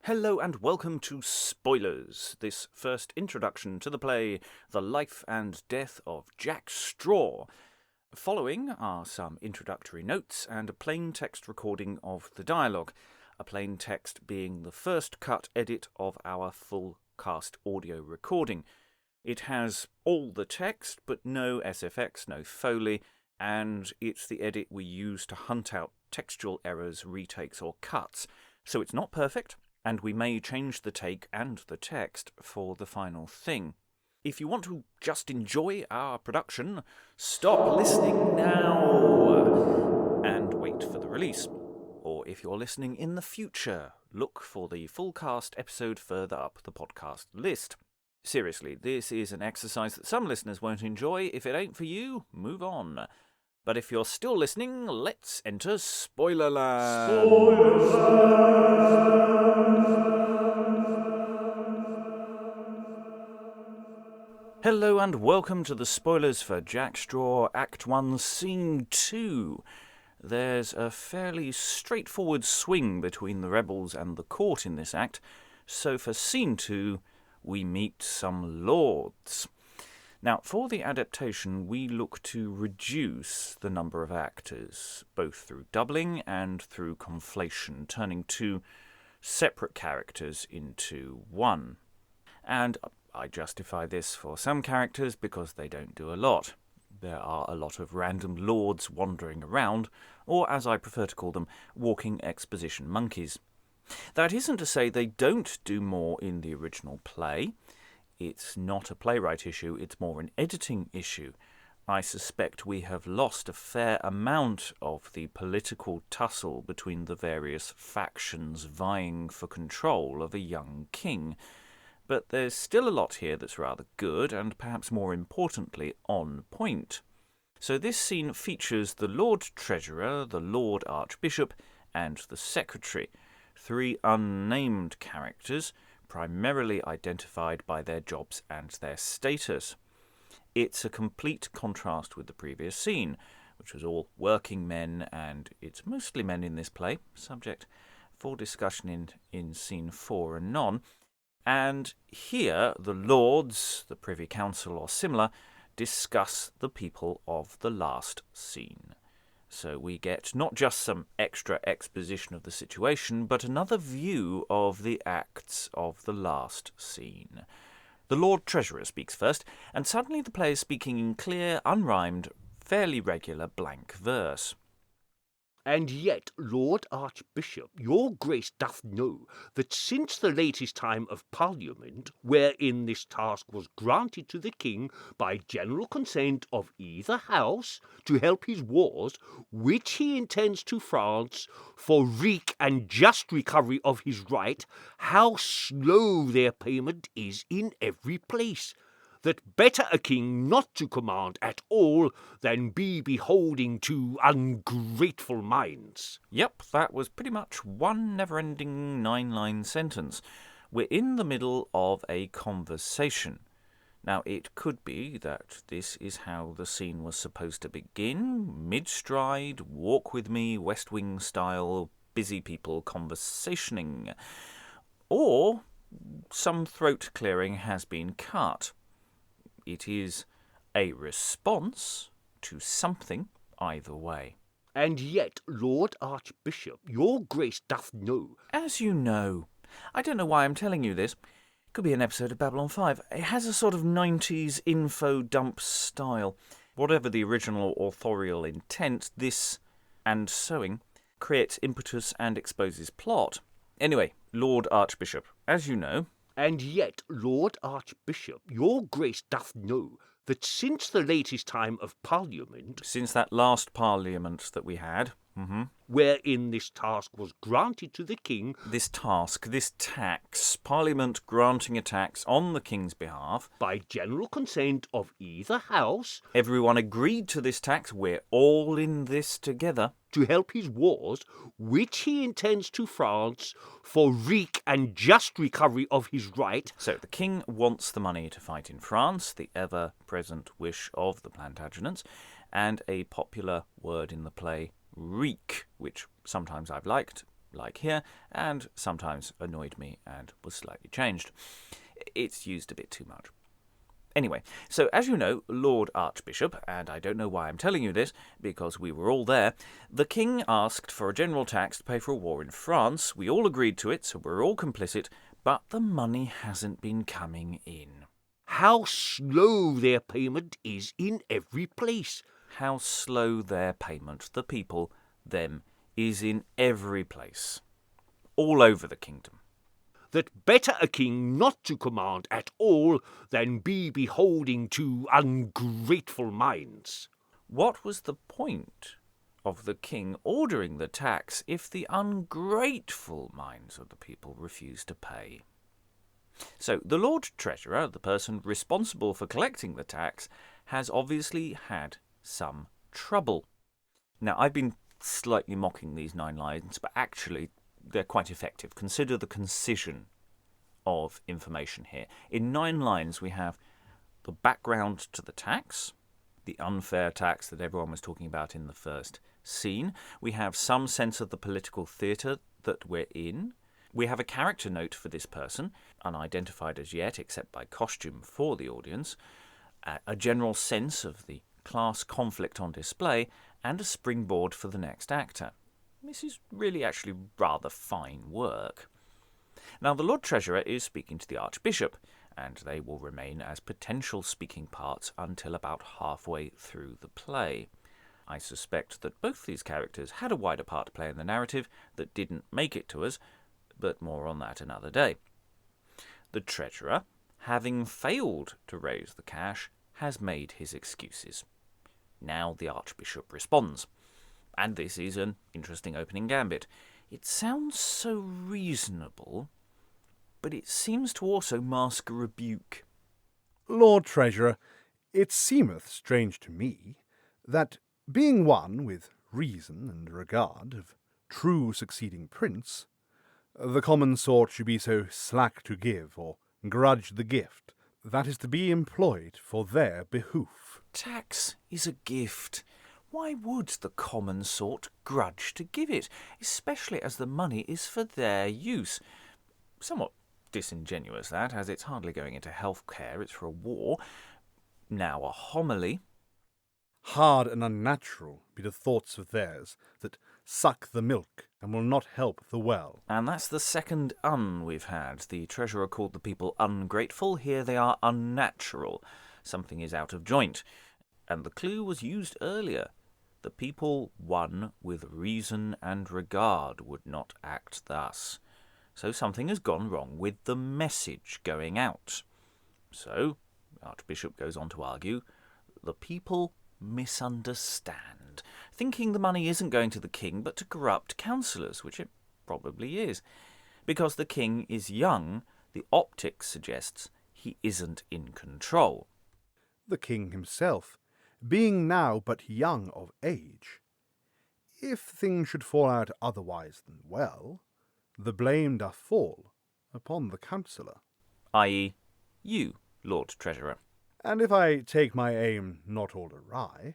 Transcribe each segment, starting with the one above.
Hello and welcome to Spoilers, this first introduction to the play The Life and Death of Jack Straw. Following are some introductory notes and a plain text recording of the dialogue, a plain text being the first cut edit of our full cast audio recording. It has all the text but no SFX, no Foley, and it's the edit we use to hunt out textual errors, retakes or cuts. So it's not perfect, and we may change the take and the text for the final thing. If you want to just enjoy our production, stop listening now and wait for the release. Or if you're listening in the future, look for the full cast episode further up the podcast list. Seriously, this is an exercise that some listeners won't enjoy. If it ain't for you, move on. But if you're still listening, let's enter Spoilerland. Hello and welcome to the spoilers for Jack Straw, Act 1, Scene 2. There's a fairly straightforward swing between the rebels and the court in this act, so for Scene 2, we meet some lords. Now, for the adaptation, we look to reduce the number of actors, both through doubling and through conflation, turning two separate characters into one. And I justify this for some characters because they don't do a lot. There are a lot of random lords wandering around, or as I prefer to call them, walking exposition monkeys. That isn't to say they don't do more in the original play. It's not a playwright issue, it's more an editing issue. I suspect we have lost a fair amount of the political tussle between the various factions vying for control of a young king. But there's still a lot here that's rather good, and perhaps more importantly, on point. So this scene features the Lord Treasurer, the Lord Archbishop, and the Secretary, three unnamed characters, primarily identified by their jobs and their status. It's a complete contrast with the previous scene, which was all working men, and it's mostly men in this play, subject for discussion in Scene 4 and non. And here the lords, the Privy Council or similar, discuss the people of the last scene. So we get not just some extra exposition of the situation, but another view of the acts of the last scene. The Lord Treasurer speaks first, and suddenly the play is speaking in clear, unrhymed, fairly regular blank verse. And yet, Lord Archbishop, your grace doth know that since the latest time of Parliament, wherein this task was granted to the king by general consent of either house to help his wars, which he intends to France for wreak and just recovery of his right, how slow their payment is in every place, that better a king not to command at all than be beholding to ungrateful minds. Yep, that was pretty much one never-ending 9-line sentence. We're in the middle of a conversation. Now, it could be that this is how the scene was supposed to begin, mid-stride, walk with me, West Wing style, busy people conversationing. Or some throat clearing has been cut. It is a response to something either way. And yet, Lord Archbishop, your grace doth know. As you know. I don't know why I'm telling you this. It could be an episode of Babylon 5. It has a sort of 90s info dump style. Whatever the original authorial intent, this and sewing creates impetus and exposes plot. Anyway, Lord Archbishop, as you know. And yet, Lord Archbishop, your grace doth know that since the latest time of Parliament... Since that last Parliament that we had... wherein this task was granted to the king... This tax, Parliament granting a tax on the king's behalf... by general consent of either house... Everyone agreed to this tax, we're all in this together... to help his wars, which he intends to France for wreak and just recovery of his right... So the king wants the money to fight in France, the ever-present wish of the Plantagenets, and a popular word in the play, wreak, which sometimes I've liked, like here, and sometimes annoyed me and was slightly changed. It's used a bit too much. Anyway, so as you know, Lord Archbishop, and I don't know why I'm telling you this, because we were all there, the king asked for a general tax to pay for a war in France. We all agreed to it, so we're all complicit, but the money hasn't been coming in. How slow their payment is in every place. How slow their payment, the people, them, is in every place. All over the kingdom. That better a king not to command at all than be beholding to ungrateful minds. What was the point of the king ordering the tax if the ungrateful minds of the people refused to pay? So the Lord Treasurer, the person responsible for collecting the tax, has obviously had some trouble. Now, I've been slightly mocking these 9 lines, but actually they're quite effective. Consider the concision of information here. In 9 lines we have the background to the tax, the unfair tax that everyone was talking about in the first scene. We have some sense of the political theatre that we're in. We have a character note for this person, unidentified as yet except by costume for the audience, a general sense of the class conflict on display, and a springboard for the next actor. This is really actually rather fine work. Now, the Lord Treasurer is speaking to the Archbishop, and they will remain as potential speaking parts until about halfway through the play. I suspect that both these characters had a wider part to play in the narrative that didn't make it to us, but more on that another day. The Treasurer, having failed to raise the cash, has made his excuses. Now the Archbishop responds. And this is an interesting opening gambit. It sounds so reasonable, but it seems to also mask a rebuke. Lord Treasurer, it seemeth strange to me, that, being one with reason and regard of true succeeding prince, the common sort should be so slack to give, or grudge the gift, that is to be employed for their behoof. Tax is a gift. Why would the common sort grudge to give it, especially as the money is for their use? Somewhat disingenuous, that, as it's hardly going into health care, it's for a war. Now a homily. Hard and unnatural be the thoughts of theirs that suck the milk and will not help the well. And that's the second we've had. The Treasurer called the people ungrateful. Here they are unnatural. Something is out of joint. And the clue was used earlier. The people, one with reason and regard, would not act thus. So something has gone wrong with the message going out. So, the Archbishop goes on to argue, the people misunderstand, thinking the money isn't going to the king but to corrupt councillors, which it probably is. Because the king is young, the optics suggests he isn't in control. The king himself, being now but young of age, if things should fall out otherwise than well, the blame doth fall upon the councillor. I.e., you, Lord Treasurer. And if I take my aim not all awry,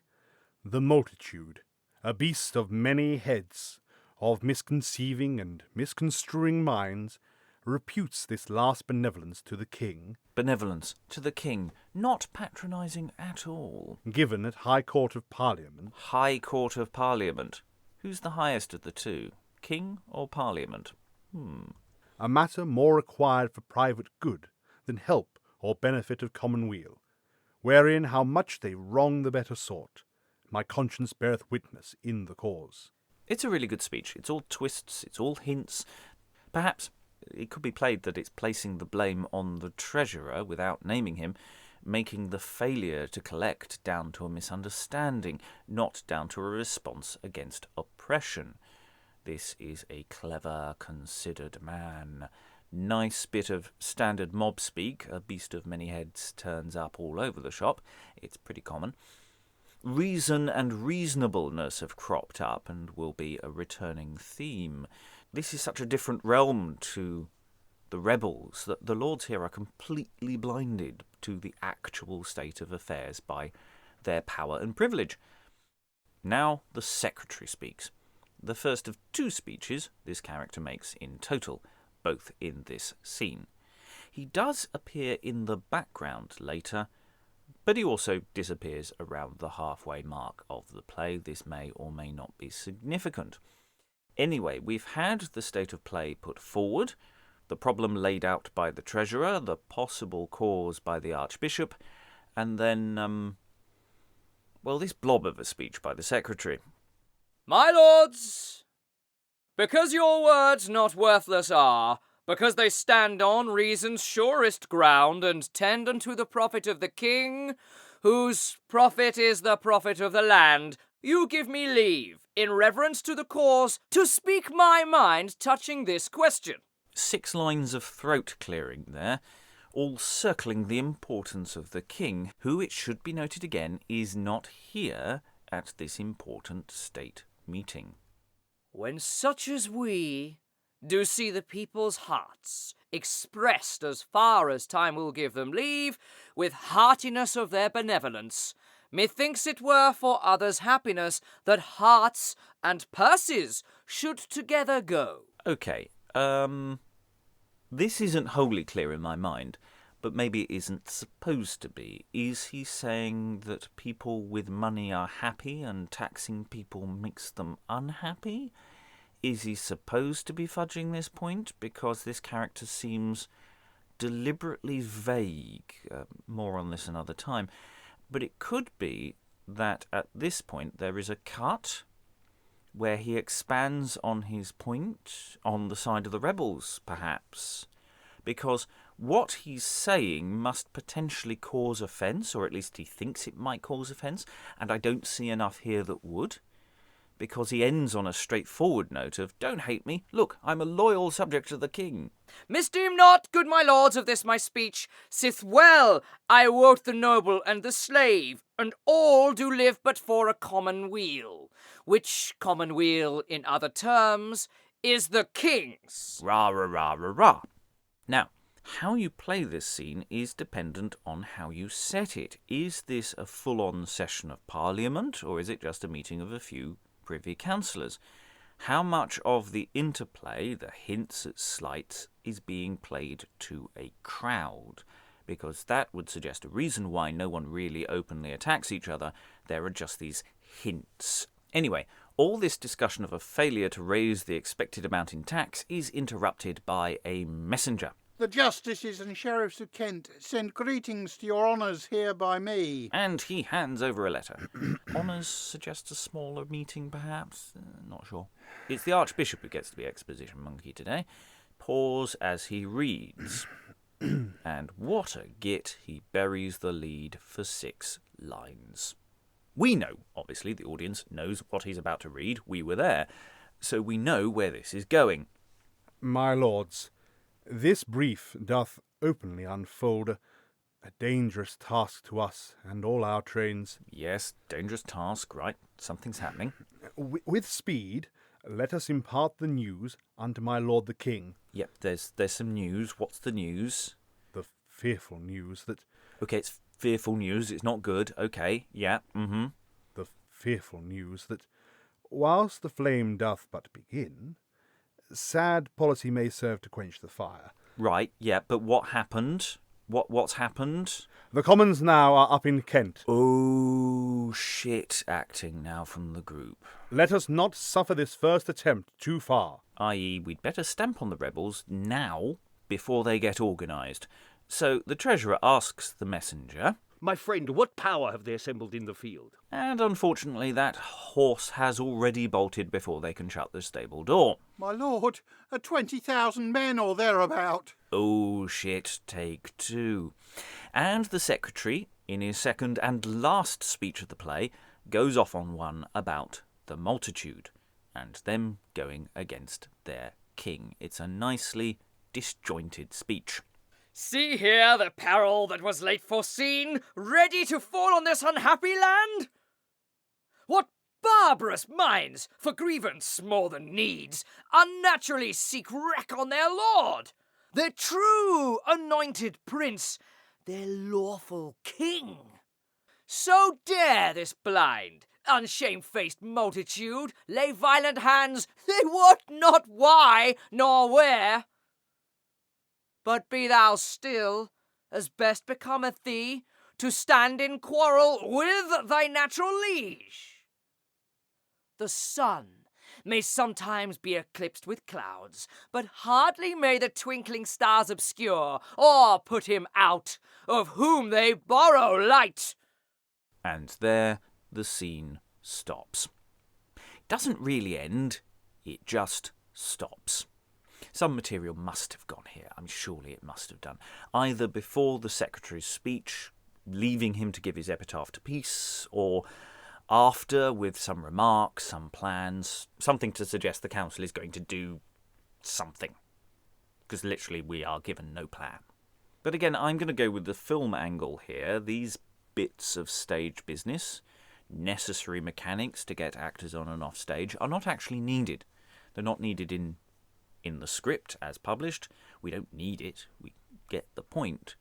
the multitude, a beast of many heads, of misconceiving and misconstruing minds, reputes this last benevolence to the king. Benevolence to the king, not patronising at all. Given at High Court of Parliament. High Court of Parliament. Who's the highest of the two, king or Parliament? A matter more required for private good than help or benefit of common weal, wherein how much they wrong the better sort, my conscience beareth witness in the cause. It's a really good speech. It's all twists, it's all hints. Perhaps it could be played that it's placing the blame on the Treasurer without naming him, making the failure to collect down to a misunderstanding, not down to a response against oppression. This is a clever, considered man. Nice bit of standard mob speak. A beast of many heads turns up all over the shop. It's pretty common. Reason and reasonableness have cropped up and will be a returning theme. This is such a different realm to the rebels that the lords here are completely blinded to the actual state of affairs by their power and privilege. Now the secretary speaks. the first of two speeches this character makes in total, both in this scene. He does appear in the background later, but he also disappears around the halfway mark of the play. This may or may not be significant. Anyway, we've had the state of play put forward, the problem laid out by the treasurer, the possible cause by the Archbishop, and then, this blob of a speech by the secretary. My lords, because your words not worthless are, because they stand on reason's surest ground, and tend unto the profit of the king, whose profit is the profit of the land, you give me leave, in reverence to the cause, to speak my mind touching this question. 6 lines of throat clearing there, all circling the importance of the king, who, it should be noted again, is not here at this important state meeting. When such as we do see the people's hearts expressed as far as time will give them leave, with heartiness of their benevolence, methinks it were for others' happiness that hearts and purses should together go. Okay, this isn't wholly clear in my mind, but maybe it isn't supposed to be. Is he saying that people with money are happy and taxing people makes them unhappy? Is he supposed to be fudging this point? Because this character seems deliberately vague. More on this another time. But it could be that at this point there is a cut where he expands on his point on the side of the rebels, perhaps. Because what he's saying must potentially cause offence, or at least he thinks it might cause offence, and I don't see enough here that would. Because he ends on a straightforward note of, don't hate me, look, I'm a loyal subject of the king. Misdeem not, good my lords, of this my speech, sith well I wot the noble and the slave, and all do live but for a common weal, which common weal, in other terms, is the king's. Rah, rah, rah, rah, rah. Now, how you play this scene is dependent on how you set it. Is this a full-on session of Parliament, or is it just a meeting of a few Privy Councillors? How much of the interplay, the hints at slights, is being played to a crowd? Because that would suggest a reason why no one really openly attacks each other. There are just these hints. Anyway, all this discussion of a failure to raise the expected amount in tax is interrupted by a messenger. The justices and sheriffs of Kent send greetings to your honours here by me. And he hands over a letter. Honours suggests a smaller meeting, perhaps? Not sure. It's the Archbishop who gets to be exposition monkey today. Pause as he reads. And what a git, he buries the lead for 6 lines. We know, obviously, the audience knows what he's about to read. We were there. So we know where this is going. My lords, this brief doth openly unfold a dangerous task to us and all our trains. Yes, dangerous task, right? Something's happening. With speed, let us impart the news unto my lord the king. Yep, there's some news. What's the news? The fearful news that... Okay, it's fearful news. It's not good. Okay, yeah, The fearful news that, whilst the flame doth but begin, sad policy may serve to quench the fire. Right, yeah, but what happened? What's happened? The Commons now are up in Kent. Oh, shit acting now from the group. Let us not suffer this first attempt too far. I.e., we'd better stamp on the rebels now before they get organised. So the treasurer asks the messenger... My friend, what power have they assembled in the field? And unfortunately that horse has already bolted before they can shut the stable door. My lord, 20,000 men or thereabout. Oh shit, take 2. And the secretary, in his second and last speech of the play, goes off on one about the multitude, and them going against their king. It's a nicely disjointed speech. See here the peril that was late foreseen, ready to fall on this unhappy land? What barbarous minds, for grievance more than needs, unnaturally seek wreck on their lord, their true anointed prince, their lawful king? So dare this blind, Unshamefaced multitude, lay violent hands, they wot not why nor where. But be thou still, as best becometh thee, to stand in quarrel with thy natural liege. The sun may sometimes be eclipsed with clouds, but hardly may the twinkling stars obscure or put him out, of whom they borrow light. And there the scene stops. It doesn't really end, it just stops. Some material must have gone here, surely it must have done. Either before the secretary's speech, leaving him to give his epitaph to peace, or after with some remarks, some plans, something to suggest the council is going to do something. Because literally we are given no plan. But again, I'm going to go with the film angle here. These bits of stage business, necessary mechanics to get actors on and off stage, are not actually needed. They're not needed in the script as published. We don't need it. We get the point.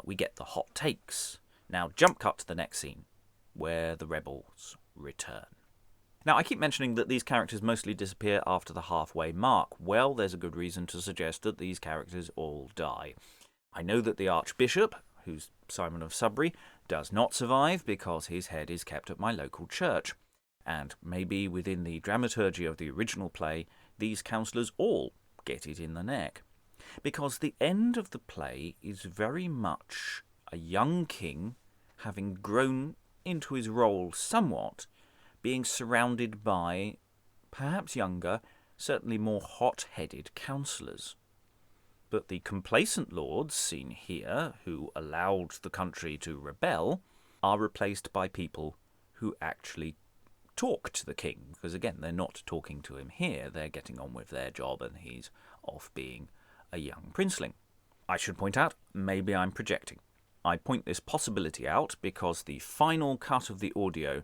We get the hot takes. Now jump cut to the next scene, where the rebels return. Now, I keep mentioning that these characters mostly disappear after the halfway mark. Well, there's a good reason to suggest that these characters all die. I know that the Archbishop, who's Simon of Sudbury, does not survive because his head is kept at my local church. And maybe within the dramaturgy of the original play, these councillors all get it in the neck. Because the end of the play is very much a young king, having grown into his role somewhat, being surrounded by, perhaps younger, certainly more hot-headed councillors. But the complacent lords seen here, who allowed the country to rebel, are replaced by people who actually talk to the king, because again, they're not talking to him here, they're getting on with their job and he's off being a young princeling. I should point out, maybe I'm projecting. I point this possibility out because the final cut of the audio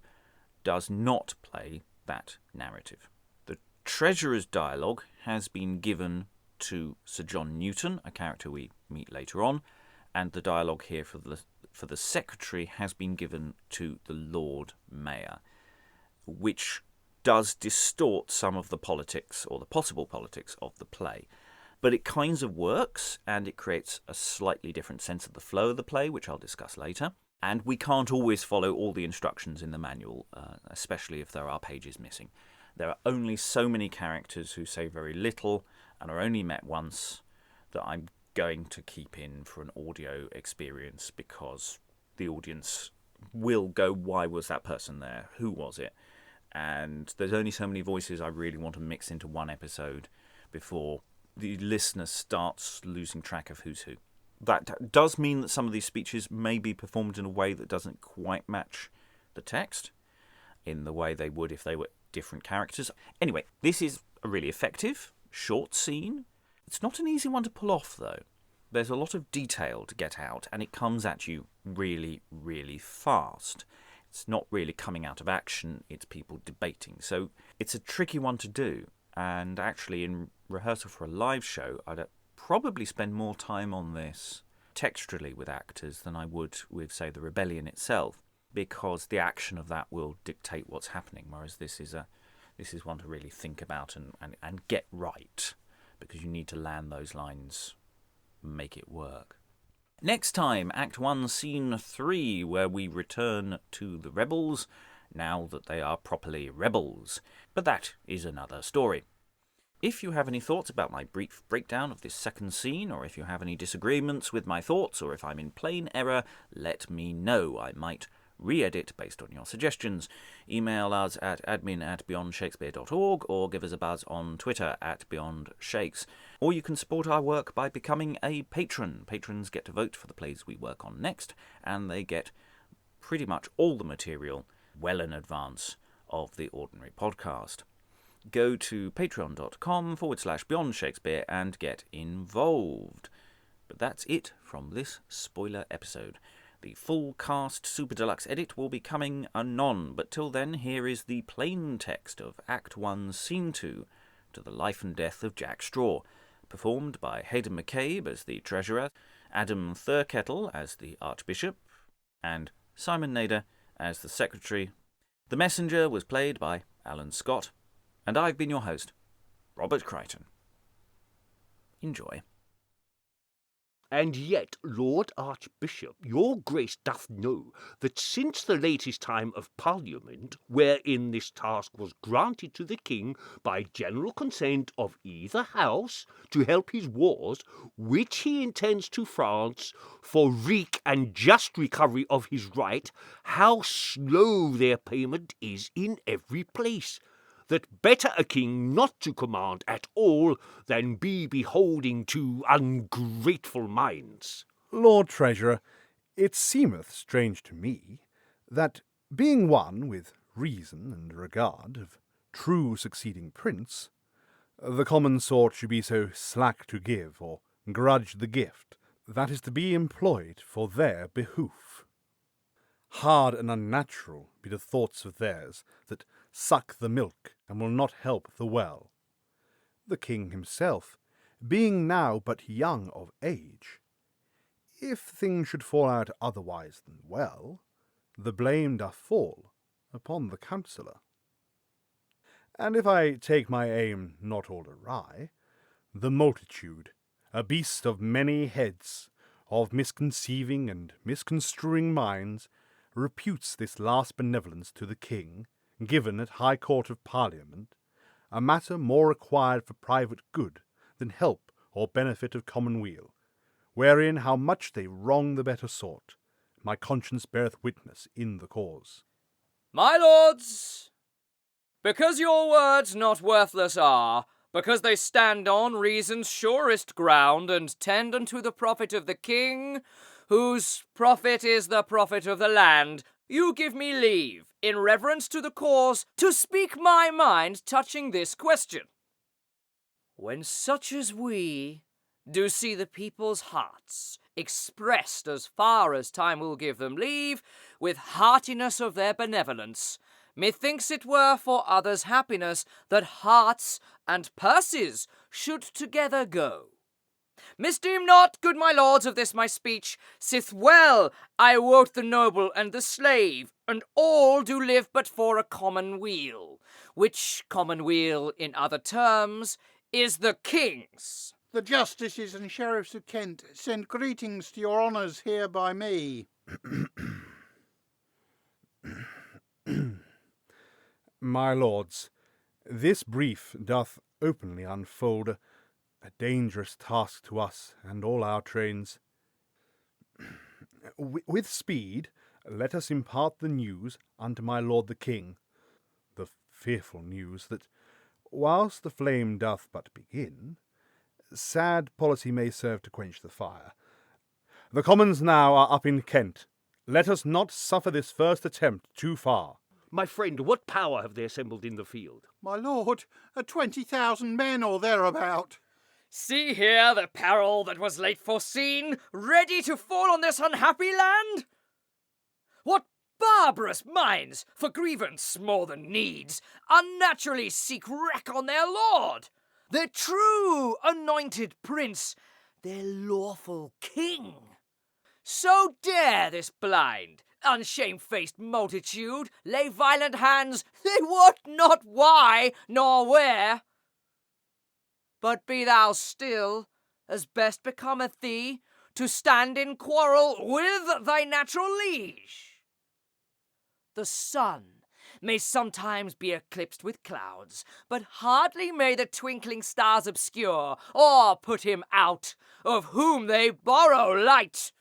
does not play that narrative. The treasurer's dialogue has been given to Sir John Newton, a character we meet later on, and the dialogue here for the secretary has been given to the Lord Mayor, which does distort some of the politics, or the possible politics, of the play. But it kinds of works, and it creates a slightly different sense of the flow of the play, which I'll discuss later. And we can't always follow all the instructions in the manual, especially if there are pages missing. There are only so many characters who say very little and are only met once that I'm going to keep in for an audio experience, because the audience will go, why was that person there? Who was it? And there's only so many voices I really want to mix into one episode before the listener starts losing track of who's who. That does mean that some of these speeches may be performed in a way that doesn't quite match the text in the way they would if they were different characters. Anyway, this is a really effective, short scene. It's not an easy one to pull off, though. There's a lot of detail to get out, and it comes at you really, really fast. It's not really coming out of action, it's people debating. So it's a tricky one to do. And actually, in rehearsal for a live show, I'd probably spend more time on this textually with actors than I would with, say, the rebellion itself, because the action of that will dictate what's happening, whereas this is one to really think about and get right, because you need to land those lines, make it work. Next time, Act 1, Scene 3, where we return to the rebels, now that they are properly rebels. But that is another story. If you have any thoughts about my brief breakdown of this second scene, or if you have any disagreements with my thoughts, or if I'm in plain error, let me know. I might re-edit based on your suggestions. Email us at admin@beyondshakespeare.org, or give us a buzz on Twitter @BeyondShakes. Or you can support our work by becoming a patron. Patrons get to vote for the plays we work on next, and they get pretty much all the material well in advance of the ordinary podcast. Go to patreon.com/Beyond Shakespeare and get involved. But that's it from this spoiler episode. The full cast Super Deluxe edit will be coming anon, but till then, here is the plain text of Act 1, Scene 2, to the life and death of Jack Straw, performed by Heydn McCabe as the treasurer, Adam Thurkettle as the Archbishop, and Simon Nader as the secretary, The Messenger was played by Alan Scott, and I've been your host, Robert Crighton. Enjoy. And yet, Lord Archbishop, your grace doth know that since the latest time of Parliament, wherein this task was granted to the king by general consent of either house to help his wars, which he intends to France for wreak and just recovery of his right, how slow their payment is in every place, that better a king not to command at all than be beholding to ungrateful minds. Lord Treasurer, it seemeth strange to me that, being one with reason and regard of true succeeding prince, the common sort should be so slack to give or grudge the gift that is to be employed for their behoof. Hard and unnatural be the thoughts of theirs that suck the milk and will not help the well. The king himself, being now but young of age, if things should fall out otherwise than well, the blame doth fall upon the counsellor. And if I take my aim not all awry, the multitude, a beast of many heads, of misconceiving and misconstruing minds, reputes this last benevolence to the king, given at High Court of Parliament, a matter more required for private good than help or benefit of commonweal, wherein how much they wrong the better sort, my conscience beareth witness in the cause. My lords, because your words not worthless are, because they stand on reason's surest ground, and tend unto the profit of the king, whose profit is the profit of the land, you give me leave, in reverence to the cause, to speak my mind touching this question. When such as we do see the people's hearts expressed as far as time will give them leave, with heartiness of their benevolence, methinks it were for others' happiness that hearts and purses should together go. Misdeem not, good my lords, of this my speech, sith well I wot the noble and the slave, and all do live but for a common weal, which common weal, in other terms, is the king's. The justices and sheriffs of Kent send greetings to your honours here by me. My lords, this brief doth openly unfold a dangerous task to us and all our trains. With speed, let us impart the news unto my lord the king, the fearful news that, whilst the flame doth but begin, sad policy may serve to quench the fire. The commons now are up in Kent. Let us not suffer this first attempt too far. My friend, what power have they assembled in the field? My lord, 20,000 men or thereabout. See here the peril that was late foreseen, ready to fall on this unhappy land? What barbarous minds, for grievance more than needs, unnaturally seek wreck on their lord, their true anointed prince, their lawful king? So dare this blind, unshamefaced multitude lay violent hands, they wot not why nor where. But be thou still, as best becometh thee, to stand in quarrel with thy natural liege. The sun may sometimes be eclipsed with clouds, but hardly may the twinkling stars obscure or put him out, of whom they borrow light.